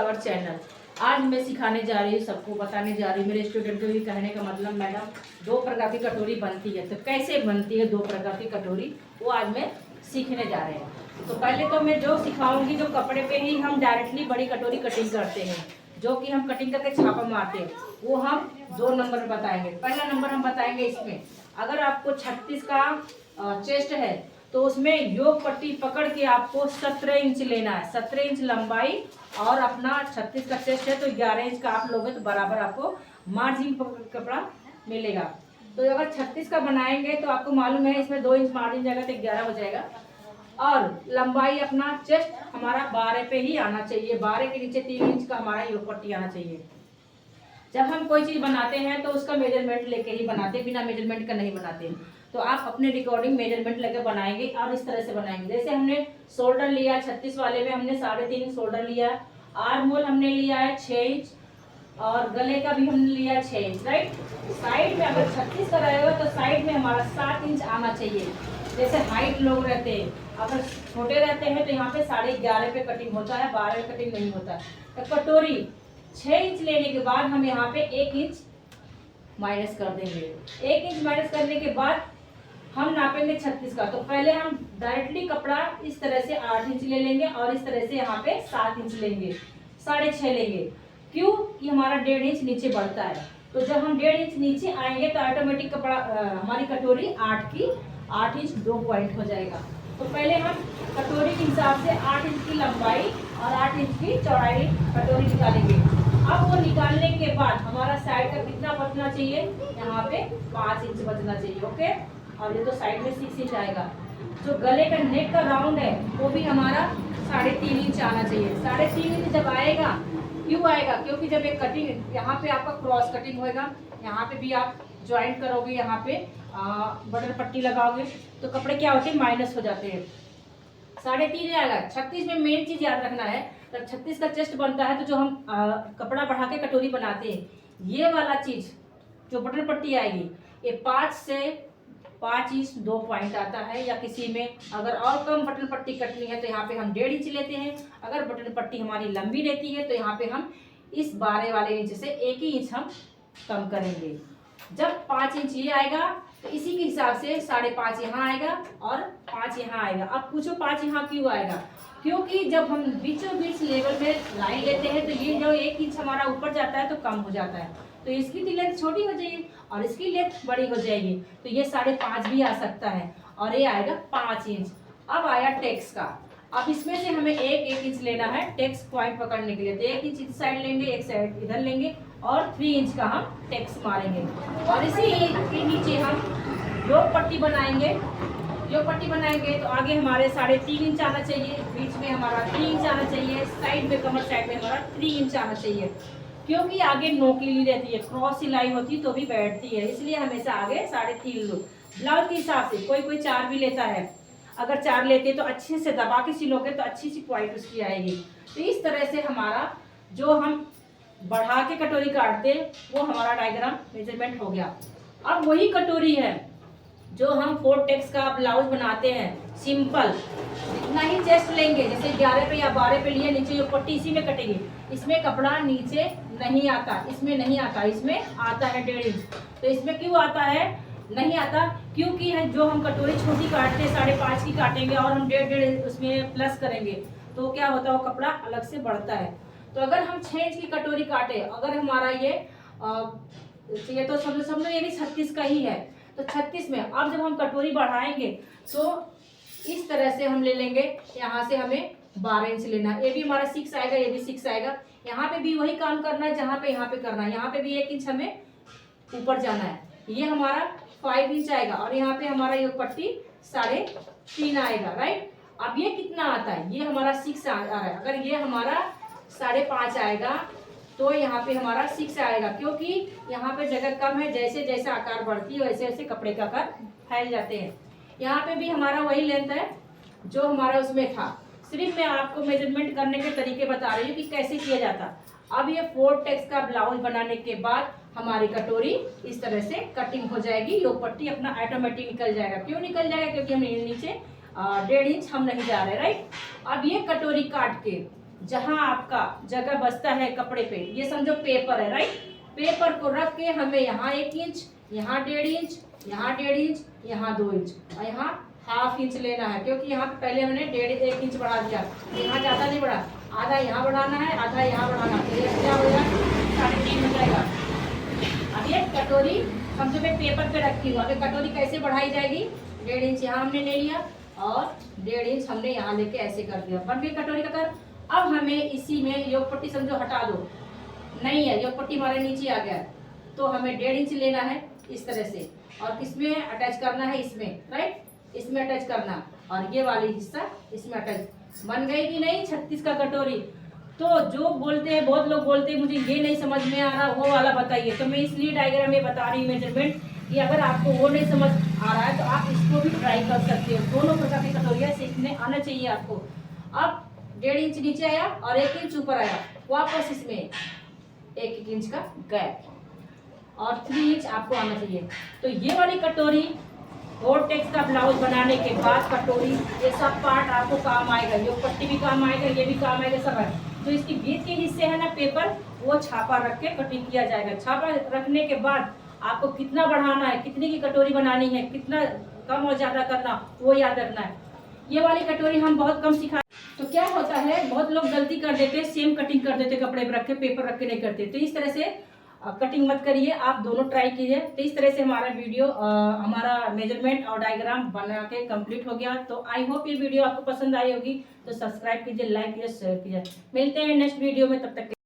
Our channel. आज मैं सिखाने जा रही हूँ, सबको बताने जा रही हूँ। मेरे स्टूडेंट को भी कहने का मतलब, मैडम 2 प्रकार की कटोरी बनती है, तो कैसे बनती है 2 प्रकार की कटोरी, वो आज मैं सीखने जा रहे हैं। तो पहले तो मैं जो सिखाऊंगी, जो कपड़े पे ही हम डायरेक्टली बड़ी कटोरी कटिंग करते हैं, जो कि हम कटिंग करके छापा मारते हैं, वो हम 2 नंबर बताएंगे। पहला नंबर हम बताएंगे इसमें, अगर आपको 36 का चेस्ट है तो उसमें योग पट्टी पकड़ के आपको 17 इंच लेना है। 17 इंच लंबाई और अपना 36 का चेस्ट है तो 11 इंच का आप लोगे तो बराबर आपको मार्जिन कपड़ा मिलेगा। तो अगर 36 का बनाएंगे तो आपको मालूम है इसमें 2 इंच मार्जिन जाएगा तो 11 हो जाएगा। और लंबाई अपना चेस्ट हमारा 12 पे ही आना चाहिए, 12 के नीचे 3 इंच का हमारा योग पट्टी आना चाहिए। जब हम कोई चीज़ बनाते हैं तो उसका मेजरमेंट लेके ही बनाते हैं, बिना मेजरमेंट का नहीं बनाते। तो आप अपने रिकॉर्डिंग मेजरमेंट लेके बनाएंगे और इस तरह से बनाएंगे। जैसे हमने शोल्डर लिया 36 वाले में हमने 3.5 शोल्डर लिया, आर्म होल हमने लिया है 6 इंच और गले का भी हमने लिया 6 इंच, राइट। साइड में अगर 36 का रहेगा तो साइड में हमारा 7 इंच आना चाहिए। जैसे हाइट लोग रहते हैं, अगर छोटे रहते हैं तो यहाँ पे 11.5 पे कटिंग होता है, 12 पे कटिंग नहीं होता। तो कटोरी 6 इंच लेने के बाद हम यहाँ पे 1 इंच माइनस कर देंगे। 1 इंच माइनस करने के बाद हम नापेंगे 36 का। तो पहले हम डायरेक्टली कपड़ा इस तरह से 8 इंच ले लेंगे और इस तरह से यहाँ पे 7 इंच लेंगे, 6.5 लेंगे। क्यों कि हमारा 1.5 इंच नीचे बढ़ता है। तो जब हम 1.5 इंच नीचे आएंगे तो ऑटोमेटिक कपड़ा हमारी कटोरी 8 इंच 2 पॉइंट हो जाएगा। तो पहले हम कटोरी के हिसाब से 8 इंच की लंबाई और 8 इंच की चौड़ाई कटोरी निकालेंगे। अब वो निकालने के बाद हमारा साइड का कितना बचना चाहिए, यहाँ पे 5 इंच बचना चाहिए, ओके। और ये तो साइड में 6 इंच आएगा। जो गले का नेक का राउंड है वो भी हमारा 3.5 इंच आना चाहिए। 3.5 इंच जब आएगा, क्यों आएगा, क्योंकि जब एक कटिंग यहाँ पे आपका क्रॉस कटिंग होएगा, यहाँ पे भी आप ज्वाइंट करोगे, यहाँ पे बटन पट्टी लगाओगे तो कपड़े क्या होते हैं, माइनस हो जाते हैं। 3.5 आएगा। 36 में मेन चीज याद रखना है, जब 36 का चेस्ट बनता है तो जो हम कपड़ा बढ़ा के कटोरी बनाते हैं, ये वाला चीज जो बटन पट्टी आएगी, ये 5 से 5 इंच 2 पॉइंट आता है। या किसी में अगर और कम बटन पट्टी कटनी है तो यहाँ पे हम 1.5 इंच लेते हैं। अगर बटन पट्टी हमारी लंबी रहती है तो यहाँ पे हम इस 12 वाले इंच से 1 ही इंच हम कम करेंगे। जब 5 इंच ये आएगा तो इसी के हिसाब से 5.5 यहाँ आएगा और 5 यहाँ आएगा। अब पूछो 5 यहाँ क्यों आएगा, क्योंकि जब हम बीचों बीच लेवल में लाइन लेते हैं तो ये जो 1 इंच हमारा ऊपर जाता है तो कम हो जाता है, तो इसकी लेंथ छोटी हो जाएगी और इसकी लेंथ बड़ी हो जाएगी। तो ये 5.5 भी आ सकता है और ये आएगा 5 इंच। अब आया टेक्स का। अब इसमें से हमें 1 इंच लेना है टेक्स पॉइंट पकड़ने के लिए। तो 1 इंच इस साइड लेंगे, 1 साइड इधर लेंगे और 3 इंच का हम टेक्स मारेंगे। और इसी के नीचे हम योग पट्टी बनाएंगे। योग पट्टी बनाएंगे तो आगे हमारे 3.5 इंच आना चाहिए, बीच में हमारा 3 इंच आना चाहिए, साइड में कमर साइड में हमारा 3 इंच आना चाहिए। क्योंकि आगे नोकली रहती है, क्रॉस सिलाई होती है तो भी बैठती है, इसलिए हमेशा आगे 3.5 लो। ब्लाउज के हिसाब से कोई 4 भी लेता है, अगर 4 लेते तो अच्छे से दबा के सिलोगे तो अच्छी सी पॉइंट उसकी आएगी। तो इस तरह से हमारा जो हम बढ़ा के कटोरी काटते वो हमारा डायग्राम मेजरमेंट हो गया। अब वही कटोरी है जो हम 4 टेक्स का ब्लाउज बनाते हैं, सिंपल इतना ही चेस्ट लेंगे। जैसे 11 पे या 12 पे लिए, नीचे जो पट्टी इसी में कटेगी। इसमें कपड़ा नीचे नहीं आता, इसमें नहीं आता, इसमें आता है 1.5 इंच। तो इसमें क्यों आता है, नहीं आता, क्योंकि है जो हम कटोरी छोटी काटते हैं 5.5 की काटेंगे और हम 1.5 उसमें प्लस करेंगे तो क्या होता है, वो कपड़ा अलग से बढ़ता है। तो अगर हम 6 इंच की कटोरी काटे, अगर हमारा ये तो समझो ये भी 36 का ही है, तो 36 में अब जब हम कटोरी बढ़ाएंगे तो इस तरह से हम ले लेंगे। यहाँ से हमें 12 इंच लेना है, ये भी हमारा 6 आएगा, ये भी 6 आएगा। यहाँ पे भी वही काम करना है जहाँ पे यहाँ पे करना है। यहाँ पे भी 1 इंच हमें ऊपर जाना है, ये हमारा 5 इंच आएगा और यहाँ पे हमारा ये पट्टी 3.5 आएगा, राइट। अब ये कितना आता है, ये हमारा 6 आ रहा है। अगर ये हमारा 5.5 आएगा तो यहाँ पे हमारा 6 आएगा, क्योंकि यहाँ पे जगह कम है। जैसे जैसे आकार बढ़ती है वैसे वैसे कपड़े का आकार फैल जाते हैं। यहाँ पे भी हमारा वही लेंथ है जो हमारा उसमें था, सिर्फ मैं आपको मेजरमेंट करने के तरीके बता रही हूँ कि कैसे किया जाता। अब ये 4 टेक्स का ब्लाउज बनाने के बाद हमारी कटोरी इस तरह से कटिंग हो जाएगी। योग पट्टी अपना ऑटोमेटिक निकल जाएगा। क्यों निकल जाएगा, क्योंकि हम नीचे 1.5 इंच हम नहीं जा रहे, राइट। अब ये कटोरी काट के जहां आपका जगह बचता है कपड़े पे, ये समझो पेपर है राइट, पेपर को रख के हमें यहाँ 1 इंच, यहाँ 1.5 इंच, यहाँ 1.5 इंच, यहाँ 2 इंच और यहाँ ½ इंच लेना है, क्योंकि यहाँ पे पहले हमने 1.5 इंच बढ़ा दिया, यहाँ ज़्यादा नहीं बढ़ा, आधा यहाँ बढ़ाना है, आधा यहाँ बढ़ाना है, तो ये क्या हो जाएगा 3.5 हो जाएगा। अब ये कटोरी समझो मैं पेपर पे रखी हूँ, अभी कटोरी कैसे बढ़ाई जाएगी, 1.5 इंच यहाँ हमने ले लिया और 1.5 इंच हमने यहाँ लेके ऐसे कर दिया, बन गई कटोरी का कर। अब हमें इसी में योग पट्टी समझो हटा दो, नहीं है योग पट्टी हमारे नीचे आ गया, तो हमें 1.5 इंच लेना है इस तरह से और किसमें अटैच करना है, इसमें राइट, इसमें अटैच करना और ये वाली हिस्सा इसमें अटैच। बन गई कि नहीं 36 का कटोरी। तो जो बोलते हैं, बहुत लोग बोलते हैं मुझे ये नहीं समझ में आ रहा, वो वाला बताइए, तो मैं इसलिए डायग्राम में बता रही हूँ मेजरमेंट कि अगर आपको वो नहीं समझ आ रहा है तो आप इसको भी ट्राई कर सकते हो। दोनों प्रकार की कटोरियाँ सीखने आना चाहिए आपको। अब 1.5 इंच नीचे आया और 1 इंच ऊपर आया, वापस इसमें 1 इंच का गैप और 3 इंच आपको आना चाहिए। तो ये वाली कटोरी वोर्टेक्स का ब्लाउज बनाने के बाद कटोरी ये सब पार्ट आपको काम आएगा, ये पट्टी भी काम आएगा, ये भी काम आएगा, सब है। तो इसकी बीच के हिस्से है ना पेपर, वो छापा रख के कटिंग किया जाएगा। छापा रखने के बाद आपको कितना बढ़ाना है, कितने की कटोरी बनानी है, कितना कम और ज़्यादा करना वो याद रखना है। ये वाली कटोरी हम बहुत कम सिखा, तो क्या होता है बहुत लोग गलती कर देते हैं, सेम कटिंग कर देते कपड़े पर रख के, पेपर रख के नहीं करते। तो इस तरह से कटिंग मत करिए, आप दोनों ट्राई कीजिए। तो इस तरह से हमारा वीडियो हमारा मेजरमेंट और डायग्राम बना के कंप्लीट हो गया। तो आई होप ये वीडियो आपको पसंद आई होगी, तो सब्सक्राइब कीजिए, लाइक कीजिए, शेयर कीजिए। मिलते हैं नेक्स्ट वीडियो में, तब तक